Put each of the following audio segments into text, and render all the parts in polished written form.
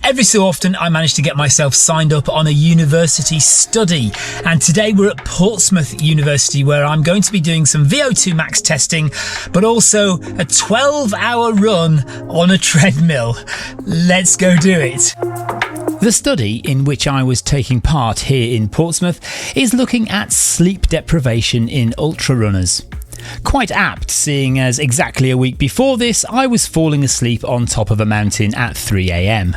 Every so often I manage to get myself signed up on a university study, and today we're at Portsmouth University where I'm going to be doing some VO2 Max testing, but also a 12-hour run on a treadmill. Let's go do it. The study in which I was taking part here in Portsmouth is looking at sleep deprivation in ultrarunners. Quite apt, seeing as exactly a week before this I was falling asleep on top of a mountain at 3 AM.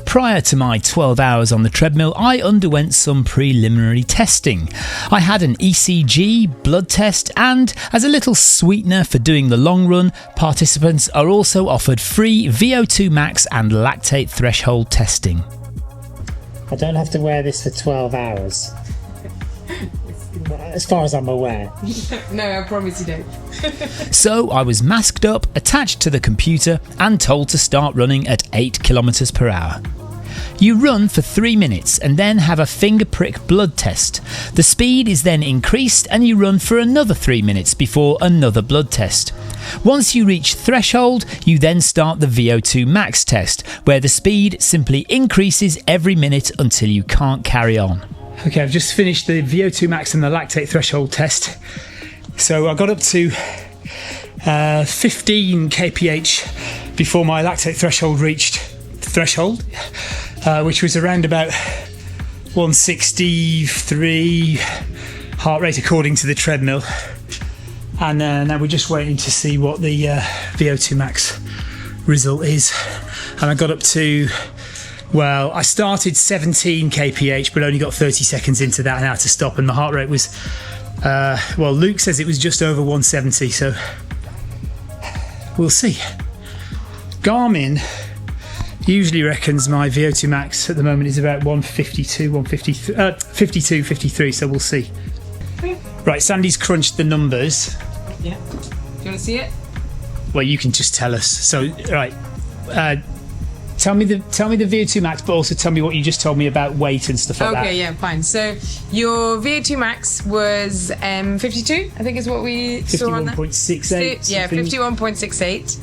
Prior to my 12 hours on the treadmill, I underwent some preliminary testing. I had an ECG, blood test, and as a little sweetener for doing the long run, participants are also offered free VO2 Max and lactate threshold testing. I don't have to wear this for 12 hours. As far as I'm aware. No, I promise you don't. So I was masked up, attached to the computer, and told to start running at 8 kilometers per hour. You run for 3 minutes and then have a finger prick blood test. The speed is then increased and you run for another 3 minutes before another blood test. Once you reach threshold, you then start the VO2 Max test, where the speed simply increases every minute until you can't carry on. Okay, I've just finished the VO2 Max and the lactate threshold test. So I got up to 15 kph before my lactate threshold reached threshold, which was around about 163 heart rate according to the treadmill. And now we're just waiting to see what the VO2 Max result is. And I got up to, well, I started 17 kph, but only got 30 seconds into that and had to stop. And my heart rate was, well, Luke says it was just over 170, so we'll see. Garmin usually reckons my VO2 Max at the moment is about 152, 52, 53, so we'll see. Right, Sandy's crunched the numbers. Yeah. Do you want to see it? Well, you can just tell us. So, right, tell me the VO2 Max, but also tell me what you just told me about weight and stuff like that. Okay, yeah, fine. So your VO2 Max was 52, I think is what we saw on that. 51.68. Yeah, 51.68.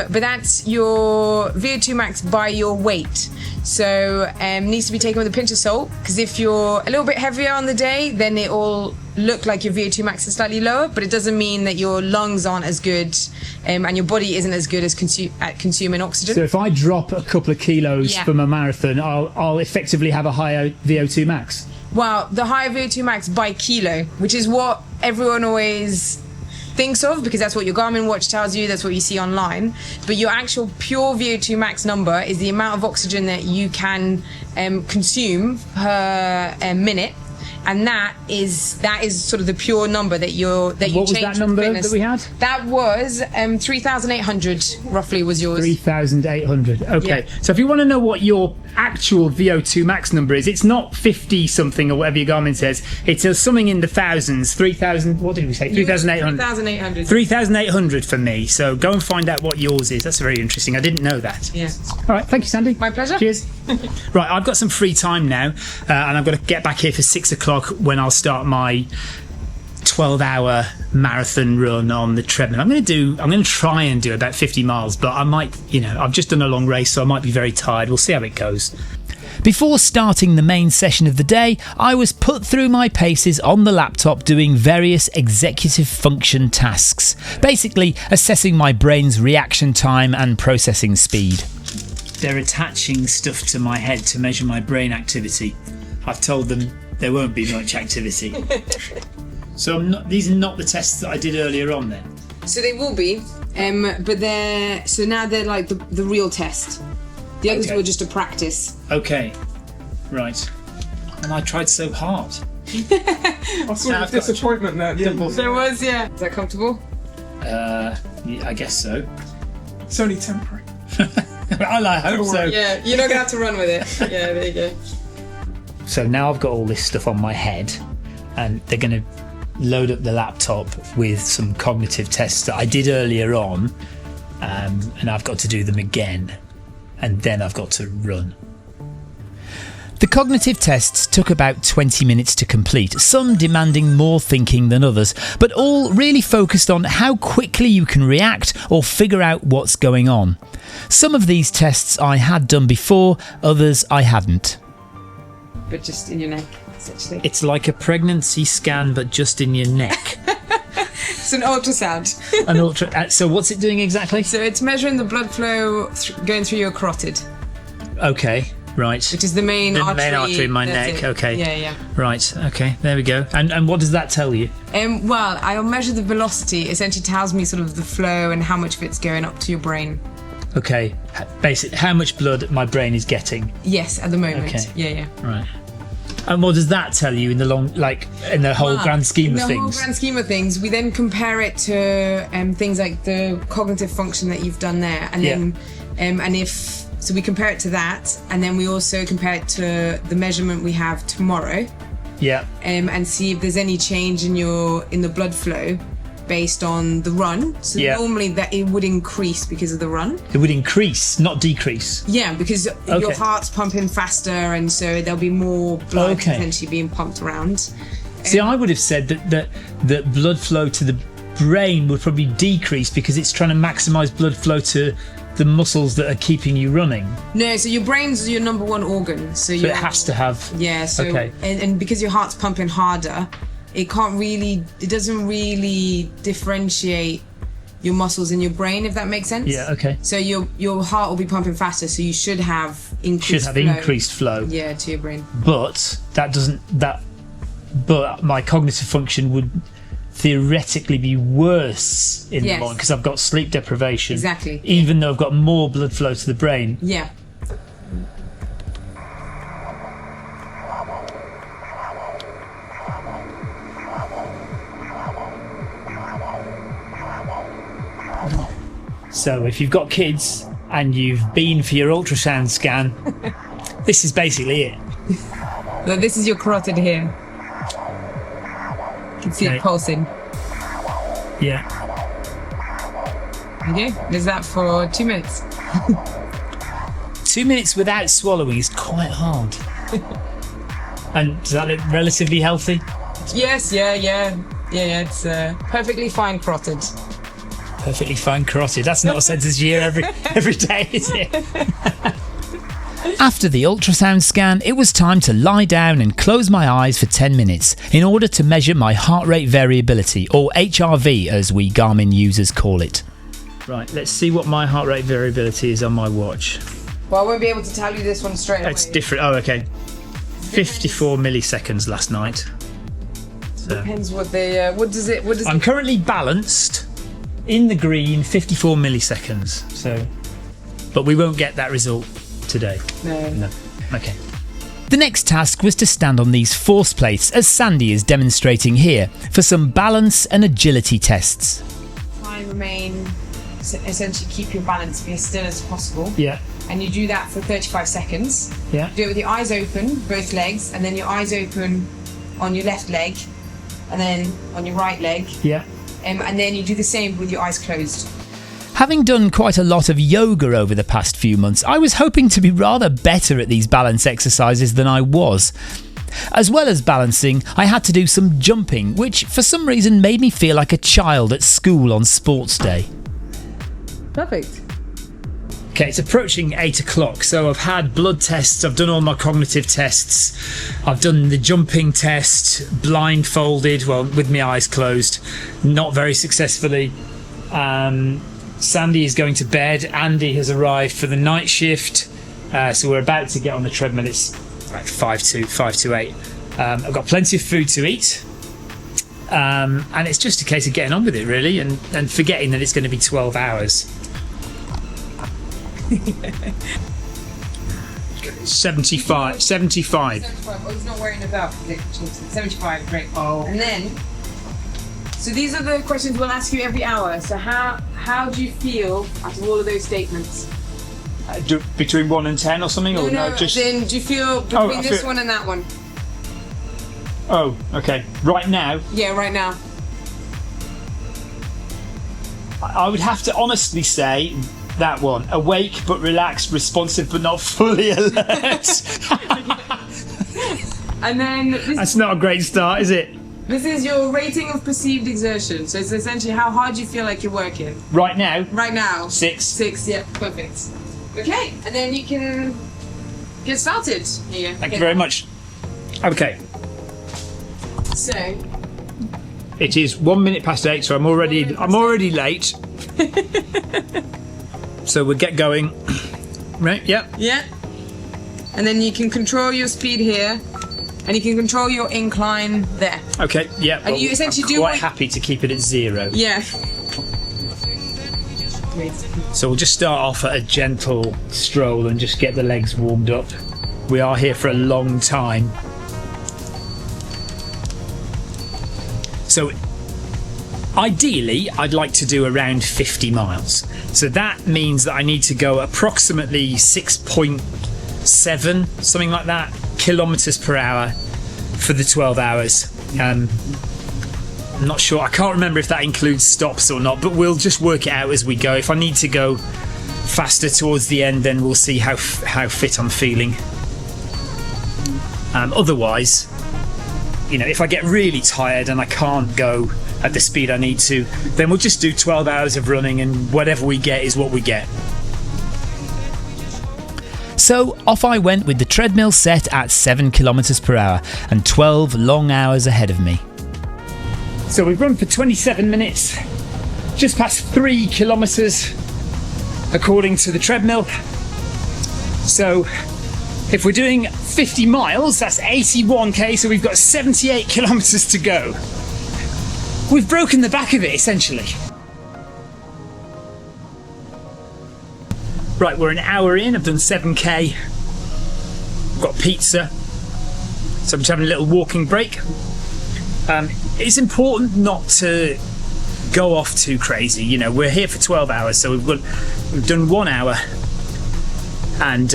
But that's your VO2 Max by your weight. So needs to be taken with a pinch of salt, because if you're a little bit heavier on the day, then it will look like your VO2 Max is slightly lower, but it doesn't mean that your lungs aren't as good and your body isn't as good as at consuming oxygen. So if I drop a couple of kilos from a marathon, I'll effectively have a higher VO2 Max? Well, the higher VO2 Max by kilo, which is what everyone always thinks of, because that's what your Garmin watch tells you, that's what you see online. But your actual pure VO2 Max number is the amount of oxygen that you can consume per minute, and that is sort of the pure number that you change. What was that number that we had? That was 3,800 roughly was yours. 3,800. Okay. Yeah. So if you want to know what your actual VO2 Max number is, it's not 50 something or whatever your Garmin says. It's something in the thousands. 3,000. What did we say? 3,800. 3,800. 3,800 for me. So go and find out what yours is. That's very interesting. I didn't know that. Yeah. All right. Thank you, Sandy. My pleasure. Cheers. Right. I've got some free time now, and I've got to get back here for 6 o'clock when I'll start my 12-hour marathon run on the treadmill. I'm going to try and do about 50 miles, but I might, I've just done a long race, so I might be very tired. We'll see how it goes. Before starting the main session of the day, I was put through my paces on the laptop doing various executive function tasks, basically assessing my brain's reaction time and processing speed. They're attaching stuff to my head to measure my brain activity. I've told them there won't be much activity. So these are not the tests that I did earlier on then? So they will be, but now they're like the real test. The others were just a practice. Okay, right. And I tried so hard. I saw the disappointment there. There was, yeah. Is that comfortable? Yeah, I guess so. It's only temporary. I hope so. Yeah, you're not going to have to run with it. Yeah, there you go. So now I've got all this stuff on my head, and they're going to load up the laptop with some cognitive tests that I did earlier on, and I've got to do them again, and then I've got to run. The cognitive tests took about 20 minutes to complete, some demanding more thinking than others, but all really focused on how quickly you can react or figure out what's going on. Some of these tests I had done before, others I hadn't. But just in your neck, essentially. It's like a pregnancy scan, but just in your neck. It's an ultrasound. So what's it doing exactly? So it's measuring the blood flow going through your carotid. Okay. Right. Which is the main artery in my that's neck. it. Okay. Yeah. Right. Okay. There we go. And what does that tell you? Well, I'll measure the velocity. It essentially tells me sort of the flow and how much of it's going up to your brain. Okay. Basically, how much blood my brain is getting. Yes, at the moment. Okay. Yeah. Right. And what does that tell you in the in the whole grand scheme of things? In the whole grand scheme of things, we then compare it to things like the cognitive function that you've done there, and then So we compare it to that, and then we also compare it to the measurement we have tomorrow. Yeah. And see if there's any change in the blood flow based on the run. So normally that it would increase because of the run. It would increase, not decrease. Yeah, because your heart's pumping faster, and so there'll be more blood potentially being pumped around. See, I would have said that blood flow to the brain would probably decrease because it's trying to maximise blood flow to the muscles that are keeping you running. No, so your brain's your number one organ. So it has to have. Yeah. So and because your heart's pumping harder, it doesn't really differentiate your muscles in your brain, if that makes sense. Yeah. Okay. So your heart will be pumping faster, so you should have increased flow. Yeah, to your brain. But but my cognitive function would theoretically be worse in the morning because I've got sleep deprivation. Exactly. Even though I've got more blood flow to the brain. Yeah. So if you've got kids and you've been for your ultrasound scan, this is basically it. So this is your carotid here. You can see it pulsing. Yeah. Okay, there's that for 2 minutes. 2 minutes without swallowing is quite hard. And does that look relatively healthy? Yes, yeah. It's perfectly fine carotid. Perfectly fine carotid. That's not a sentence you hear every day, is it? After the ultrasound scan, it was time to lie down and close my eyes for 10 minutes in order to measure my heart rate variability, or HRV as we Garmin users call it. Right, let's see what my heart rate variability is on my watch. Well, I won't be able to tell you this one straight away. It's different. Oh, okay. 54 milliseconds last night. So. Depends what they. What does it? I'm currently balanced in the green, 54 milliseconds. So, but we won't get that result today. No. Okay. The next task was to stand on these force plates, as Sandy is demonstrating here, for some balance and agility tests. Try and remain, essentially keep your balance, be as still as possible. Yeah. And you do that for 35 seconds. Yeah. Do it with your eyes open, both legs, and then your eyes open on your left leg, and then on your right leg. Yeah. And then you do the same with your eyes closed. Having done quite a lot of yoga over the past few months, I was hoping to be rather better at these balance exercises than I was. As well as balancing, I had to do some jumping, which for some reason made me feel like a child at school on sports day. Perfect. Okay, it's approaching 8 o'clock, so I've had blood tests, I've done all my cognitive tests, I've done the jumping test, blindfolded, well, with my eyes closed, not very successfully. Sandy is going to bed, Andy has arrived for the night shift, so we're about to get on the treadmill. It's like 5 to 8. I've got plenty of food to eat, and it's just a case of getting on with it really, and forgetting that it's going to be 12 hours. 75. Oh, he's not wearing a belt. 75, great. Oh. And then, so these are the questions we'll ask you every hour. So how do you feel after all of those statements? Between 1 and 10 or something? No, just... Then do you feel between this one and that one? Oh, okay. Right now? Yeah, right now. I would have to honestly say that one. Awake but relaxed, responsive but not fully alert. And then That's not a great start, is it? this is your rating of perceived exertion. So it's essentially how hard you feel like you're working. Right now, Right now. 6. 6, yeah, perfect. Okay, and then you can get started. Here. Thank you very much. Okay, So, it is 1 minute past 8, so I'm already late. So we'll get going. Right? Yep. yeah. And then you can control your speed here, and you can control your incline there. Okay. Yeah. And you essentially I'm do quite what- happy to keep it at 0. Yeah. So we'll just start off at a gentle stroll and just get the legs warmed up. We are here for a long time. So ideally, I'd like to do around 50 miles. So that means that I need to go approximately 6.7, something like that, kilometers per hour for the 12 hours. I'm not sure, I can't remember if that includes stops or not, but we'll just work it out as we go. If I need to go faster towards the end, then we'll see how fit I'm feeling. Otherwise, you know, if I get really tired and I can't go at the speed I need to, then we'll just do 12 hours of running, and whatever we get is what we get. So off I went with the treadmill set at 7 kilometers per hour and 12 long hours ahead of me. So we've run for 27 minutes, just past 3 kilometers according to the treadmill. So if we're doing 50 miles, that's 81k, so we've got 78 kilometers to go. We've broken the back of it, essentially. Right, we're an hour in, I've done 7k. I've got pizza, so I'm just having a little walking break. It's important not to go off too crazy. You know, we're here for 12 hours, so we've done 1 hour, and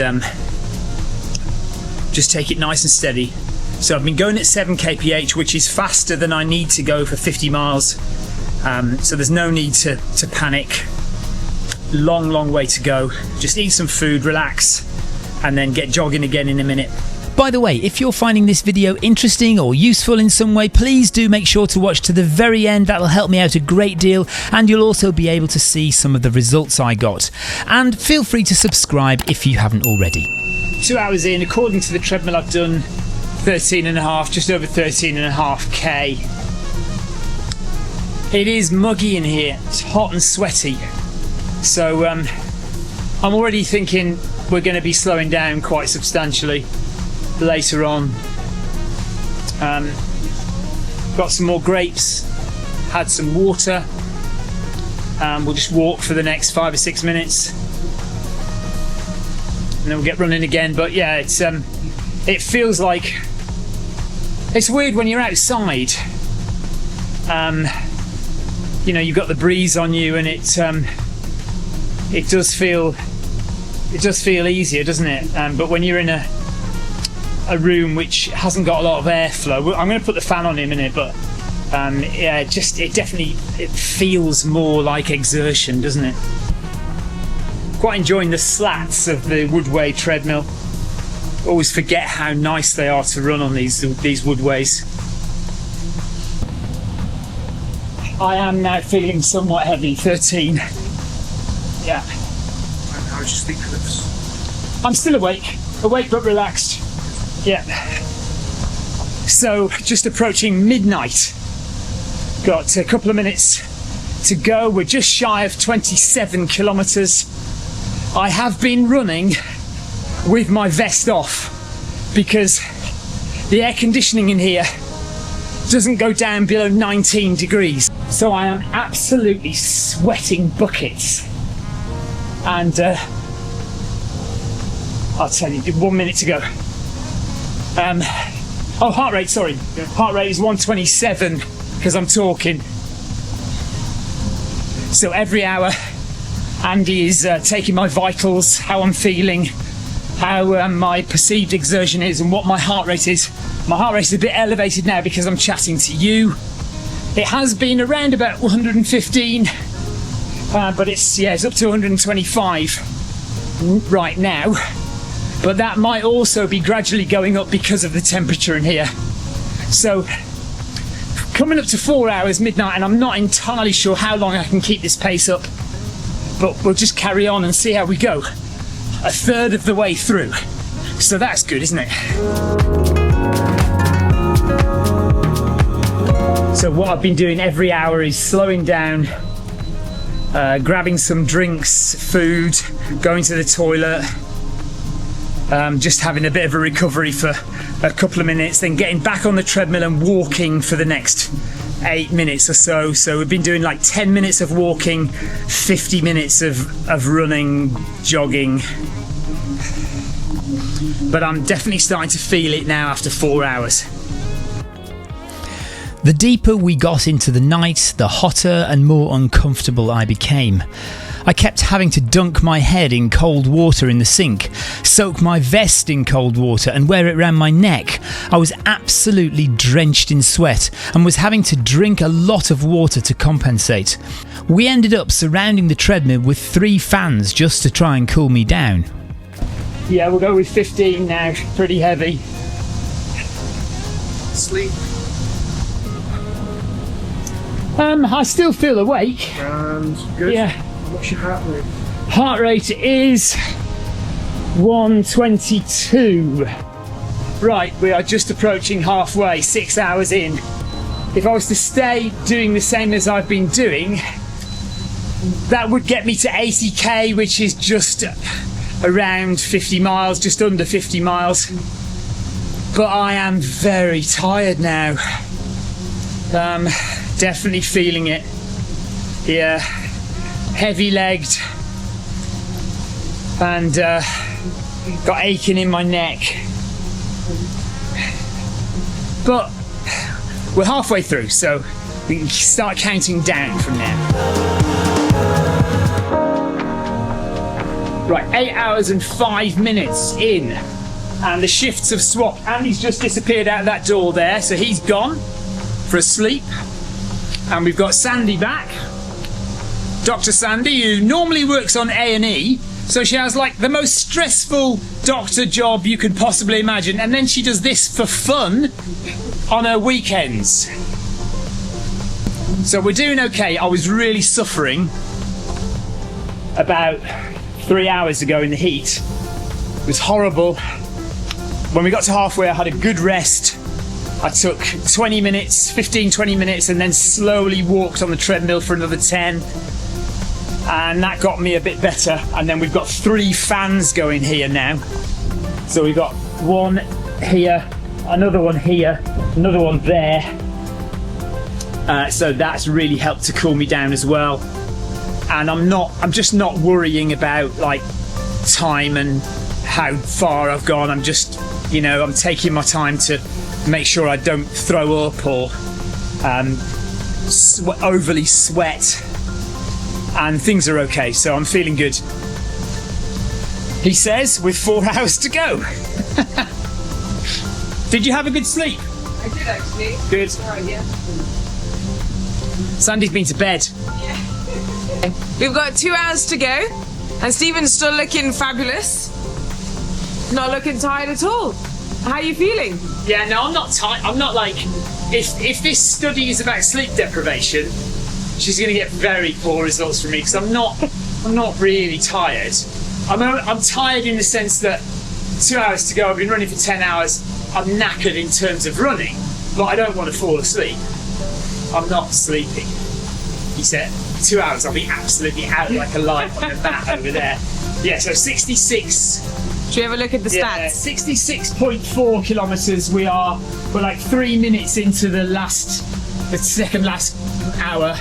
just take it nice and steady. So I've been going at 7 kph, which is faster than I need to go for 50 miles. So there's no need to panic. Long way to go. Just eat some food, relax, and then get jogging again in a minute. By the way, if you're finding this video interesting or useful in some way, please do make sure to watch to the very end. That'll help me out a great deal, and you'll also be able to see some of the results I got. And feel free to subscribe if you haven't already. 2 hours in, according to the treadmill, I've done 13.5, just over 13.5k. It is muggy in here, it's hot and sweaty. So I'm already thinking we're going to be slowing down quite substantially later on. Got some more grapes, had some water. We'll just walk for the next 5 or 6 minutes, and then we'll get running again. But yeah, it feels like it's weird when you're outside. You know, you've got the breeze on you, and it does feel easier, doesn't it? But when you're in a room which hasn't got a lot of airflow, I'm going to put the fan on in a minute, but yeah, it feels more like exertion, doesn't it? Quite enjoying the slats of the Woodway treadmill. Always forget how nice they are to run on these Woodways. I am now feeling somewhat heavy. 13. Yeah. I was just thinking of... I'm still awake but relaxed. Yeah. So just approaching midnight. Got a couple of minutes to go. We're just shy of 27 kilometers. I have been running with my vest off because the air conditioning in here doesn't go down below 19 degrees. So I am absolutely sweating buckets. And I'll tell you, 1 minute to go. Heart rate, sorry. Heart rate is 127 because I'm talking. So every hour, Andy is taking my vitals, how I'm feeling, how my perceived exertion is, and what my heart rate is. My heart rate is a bit elevated now because I'm chatting to you. It has been around about 115, but it's up to 125 right now. but that might also be gradually going up because of the temperature in here. So coming up to 4 hours midnight, and I'm not entirely sure how long I can keep this pace up, but we'll just carry on and see how we go. A third of the way through, so that's good, isn't it? So what I've been doing every hour is slowing down, grabbing some drinks, food, going to the toilet, just having a bit of a recovery for a couple of minutes, then getting back on the treadmill and walking for the next 8 minutes or so. So we've been doing like 10 minutes of walking, 50 minutes of running, jogging. But I'm definitely starting to feel it now after 4 hours. The deeper we got into the night, the hotter and more uncomfortable I became. I kept having to dunk my head in cold water in the sink, soak my vest in cold water and wear it around my neck. I was absolutely drenched in sweat and was having to drink a lot of water to compensate. We ended up surrounding the treadmill with 3 fans just to try and cool me down. Yeah, we'll go with 15 now, pretty heavy. Sleep. I still feel awake. And good. Yeah. What's your heart rate? Heart rate is 122. Right, we are just approaching halfway, 6 hours in. If I was to stay doing the same as I've been doing, that would get me to 80k, which is just around 50 miles, just under 50 miles. But I am very tired now. Definitely feeling it. Yeah, heavy-legged and got aching in my neck. But we're halfway through, so we can start counting down from now. Right, 8 hours and 5 minutes in, and the shifts have swapped. Andy's just disappeared out that door there, so he's gone for a sleep. And we've got Sandy back, Dr. Sandy, who normally works on A&E, so she has like the most stressful doctor job you could possibly imagine, and then she does this for fun on her weekends. So we're doing okay. I was really suffering about 3 hours ago in the heat. It was horrible. When we got to halfway, I had a good rest. I took 20 minutes, 20 minutes, and then slowly walked on the treadmill for another 10. And that got me a bit better. And then we've got 3 fans going here now. So we've got one here, another one here, another one there. So that's really helped to cool me down as well. And I'm just not worrying about like time and how far I've gone. I'm just, I'm taking my time to make sure I don't throw up or overly sweat, and things are okay, so I'm feeling good. He says, with 4 hours to go. Did you have a good sleep? I did actually. Good. Right, yeah. Sandy's been to bed. Yeah. We've got 2 hours to go, and Stephen's still looking fabulous. Not looking tired at all. How are you feeling? Yeah, no, I'm not tired. I'm not like, if this study is about sleep deprivation, she's going to get very poor results from me, because I'm not really tired. I'm tired in the sense that 2 hours to go. I've been running for 10 hours. I'm knackered in terms of running, but I don't want to fall asleep. I'm not sleeping. He said 2 hours. I'll be absolutely out like a light on the mat over there. Yeah, so 66. Should we have a look at the Yeah, stats? 66.4 kilometres. We're like 3 minutes into the second last hour.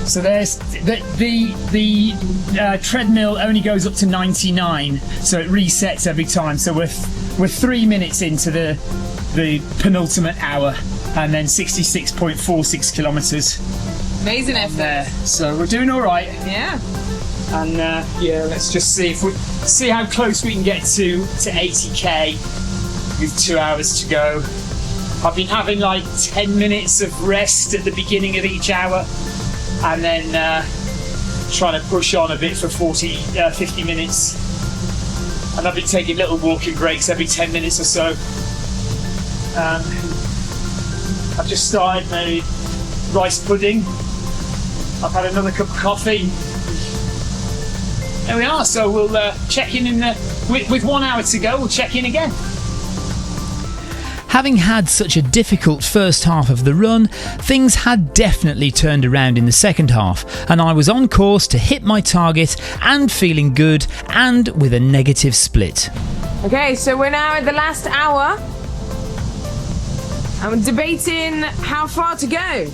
So there's the treadmill only goes up to 99, so it resets every time. So we're 3 minutes into the penultimate hour, and then 66.46 kilometres Amazing effort. there. So we're doing all right. Yeah. And yeah, let's just see how close we can get to 80k with 2 hours to go. I've been having like 10 minutes of rest at the beginning of each hour, and then trying to push on a bit for 50 minutes. and I've been taking little walking breaks every 10 minutes or so. I've just started my rice pudding. I've had another cup of coffee. There we are, so we'll check in with 1 hour to go, we'll check in again. Having had such a difficult first half of the run, things had definitely turned around in the second half, and I was on course to hit my target and feeling good, and with a negative split. Okay, so we're now at the last hour. I'm debating how far to go.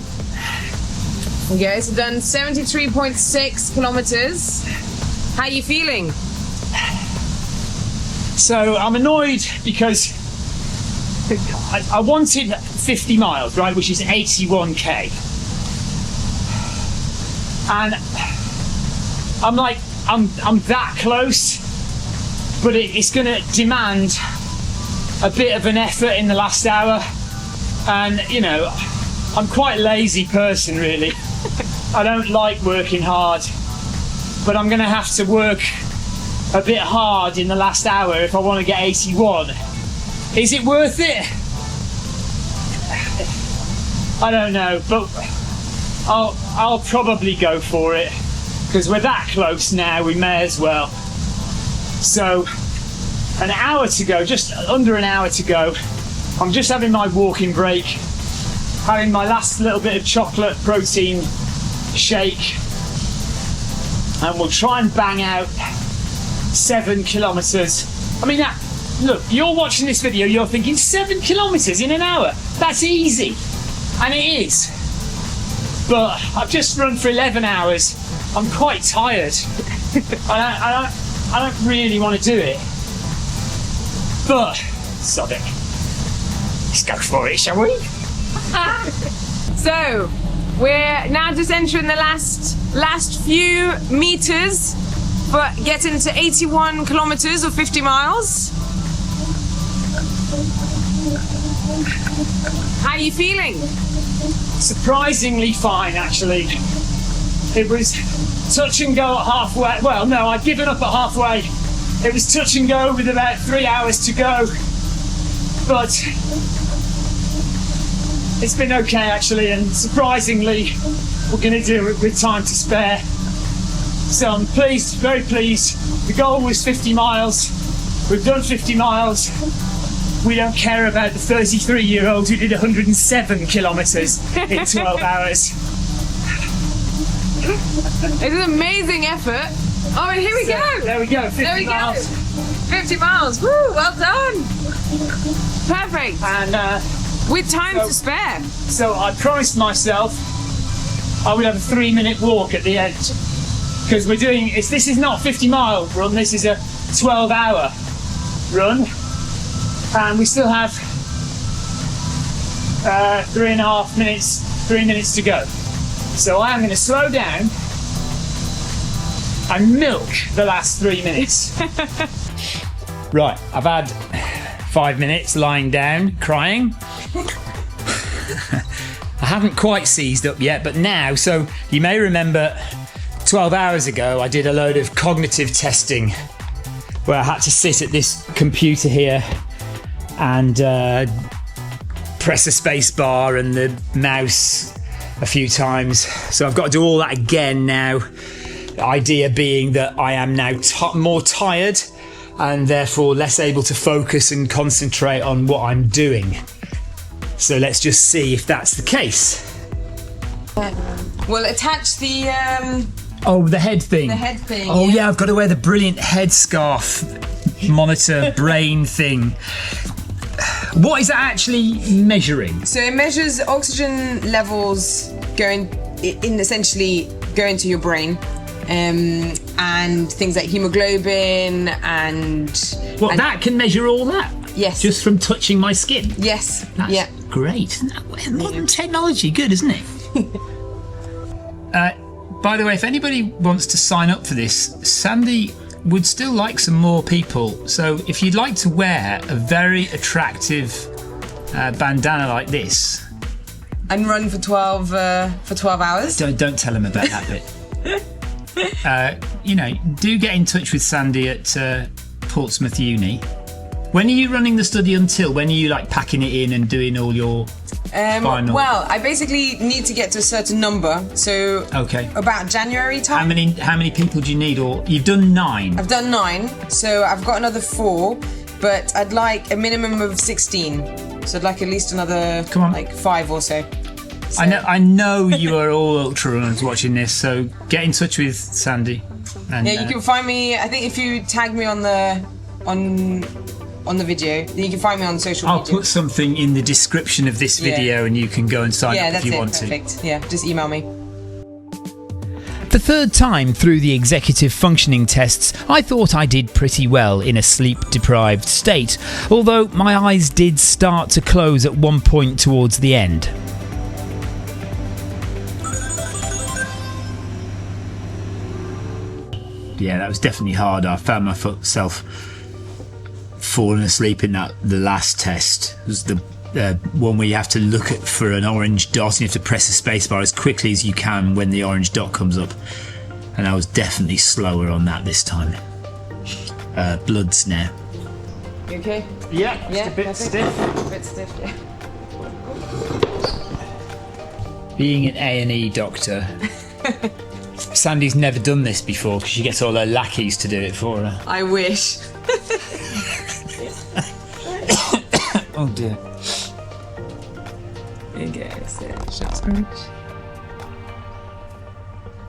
Okay, so done 73.6 kilometers. How are you feeling? So I'm annoyed because I wanted 50 miles, right, which is 81k. And I'm like, I'm that close, but it's going to demand a bit of an effort in the last hour. And, you know, I'm quite a lazy person, really. I don't like working hard, but I'm going to have to work a bit hard in the last hour if I want to get 81. Is it worth it? I don't know, but I'll probably go for it because we're that close now, we may as well. So, an hour to go, just under an hour to go. I'm just having my walking break, having my last little bit of chocolate protein shake, and we'll try and bang out 7 kilometers. I mean, look, you're watching this video, you're thinking 7 kilometers in an hour, that's easy, and it is, but I've just run for 11 hours. I'm quite tired. I don't really want to do it, but sod it. Let's go for it, shall we? So, we're now just entering the last few meters, but getting to 81 kilometers or 50 miles. How are you feeling? Surprisingly fine, actually. It was touch and go at halfway. Well, no, I'd given up at halfway. It was touch and go with about 3 hours to go, but it's been okay, actually, and surprisingly, we're going to do it with time to spare. So I'm pleased, very pleased. The goal was 50 miles. We've done 50 miles. We don't care about the 33-year-old who did 107 kilometres in 12 hours. It's an amazing effort. Oh, and here we go. There we go, 50 miles. 50 miles. Woo, well done. Perfect. And with time to spare. So I promised myself I would have a 3-minute walk at the end, because we're doing this is not a 50-mile run, this is a 12-hour run, and we still have 3.5 minutes, 3 minutes to go. So I am going to slow down and milk the last 3 minutes. Right, I've had 5 minutes lying down, crying. I haven't quite seized up yet, but now, so you may remember 12 hours ago I did a load of cognitive testing where I had to sit at this computer here and press a space bar and the mouse a few times. So I've got to do all that again now. The idea being that I am now more tired and therefore less able to focus and concentrate on what I'm doing. So let's just see if that's the case. We'll attach the Oh, the head thing. the head thing. Oh yeah, I've got to wear the brilliant headscarf monitor brain thing. What is that actually measuring? So it measures oxygen levels essentially going to your brain, and things like hemoglobin and. What, that can measure all that? Yes. Just from touching my skin? Yes. That's yeah. great. Isn't that modern technology? Good, isn't it? By the way, if anybody wants to sign up for this, Sandy would still like some more people. So if you'd like to wear a very attractive bandana like this, And run for 12 hours. don't tell them about that bit. Do get in touch with Sandy at Portsmouth Uni. When are you running the study until? When are you like packing it in and doing all your final? Well, I basically need to get to a certain number, so Okay. about January time. How many people do you need? Or you've done 9. I've done 9, so I've got another 4, but I'd like a minimum of 16. So I'd like at least another Come on. like 5 or so. I know you are all ultrarunners watching this, so get in touch with Sandy. And, Yeah, you can find me. I think if you tag me on the video, then you can find me on social I'll media. put something in the description of this video, and you can go and sign up if that's you it. want Perfect. Yeah, just email me. The third time through the executive functioning tests, I thought I did pretty well in a sleep-deprived state, although my eyes did start to close at one point towards the end. Yeah, that was definitely hard. I found myself falling asleep in the last test. It was the one where you have to look for an orange dot and you have to press the spacebar as quickly as you can when the orange dot comes up. And I was definitely slower on that this time. Bloods now. You okay? Yeah, Yeah, a bit perfect. stiff. A bit stiff, yeah. Being an A&E doctor, Sandy's never done this before because she gets all her lackeys to do it for her. I wish. Oh dear. There you go. So, shots orange.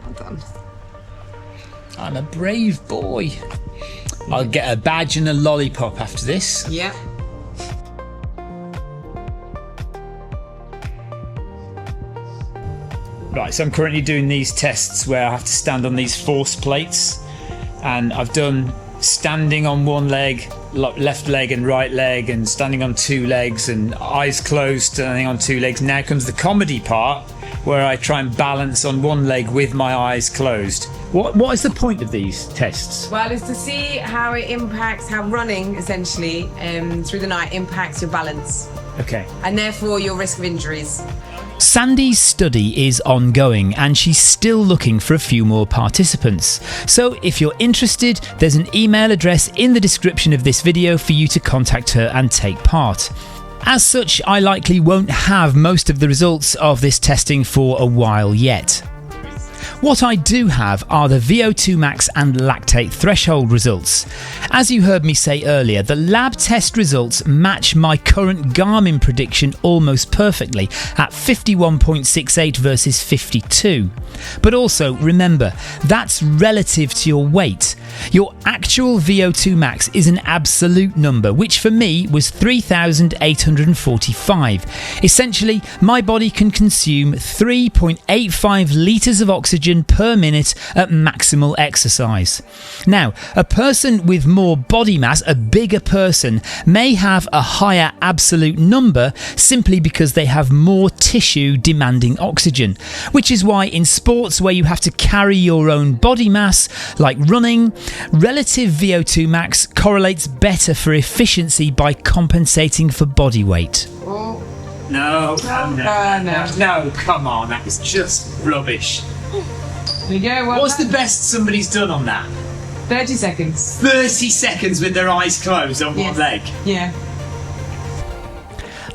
Well done. I'm a brave boy. I'll get a badge and a lollipop after this. Yeah. Right, so I'm currently doing these tests where I have to stand on these force plates, and I've done standing on one leg, left leg and right leg, and standing on 2 legs and eyes closed, standing on 2 legs. Now comes the comedy part where I try and balance on one leg with my eyes closed. What is the point of these tests? Well, it's to see how it impacts, how running essentially through the night impacts your balance Okay. and therefore your risk of injuries. Sandy's study is ongoing and she's still looking for a few more participants. So if you're interested, there's an email address in the description of this video for you to contact her and take part. As such, I likely won't have most of the results of this testing for a while yet. What I do have are the VO2 Max and lactate threshold results. As you heard me say earlier, the lab test results match my current Garmin prediction almost perfectly at 51.68 versus 52. But also remember, that's relative to your weight. Your actual VO2 max is an absolute number, which for me was 3,845. Essentially, my body can consume 3.85 litres of oxygen per minute at maximal exercise. Now, a person with more body mass, a bigger person, may have a higher absolute number simply because they have more tissue demanding oxygen, which is why in sports where you have to carry your own body mass, like running, relative VO2 max correlates better for efficiency by compensating for body weight. No, come on, that was just rubbish. There you go. Well, What's the best somebody's done on that? 30 seconds. 30 seconds with their eyes closed on Yes. one leg. Yeah.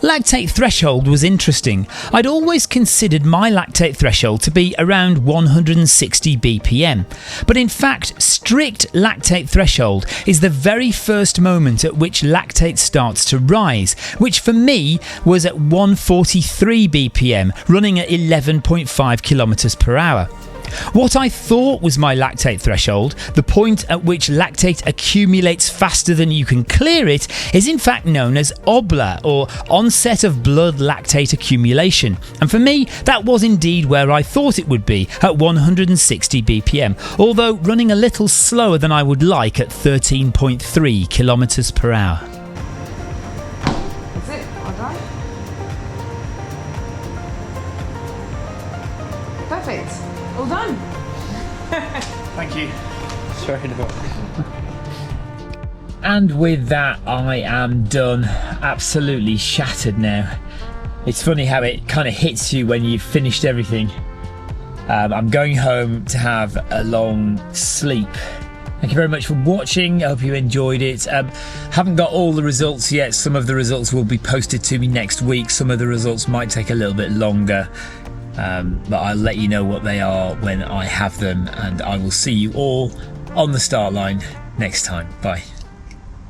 Lactate threshold was interesting. I'd always considered my lactate threshold to be around 160 BPM, but in fact strict lactate threshold is the very first moment at which lactate starts to rise, which for me was at 143 BPM, running at 11.5 kilometers per hour. What I thought was my lactate threshold, the point at which lactate accumulates faster than you can clear it, is in fact known as OBLA, or onset of blood lactate accumulation. And for me, that was indeed where I thought it would be, at 160 BPM, although running a little slower than I would like at 13.3 kilometers per hour. That's it. Well done. Perfect. All done. Thank you. Sorry about And with that, I am done. Absolutely shattered now. It's funny how it kind of hits you when you've finished everything. I'm going home to have a long sleep Thank you very much for watching. I hope you enjoyed it. Haven't got all the results yet. Some of the results will be posted to me next week. Some of the results might take a little bit longer, but I'll let you know what they are when I have them, and I will see you all on the start line next time. Bye.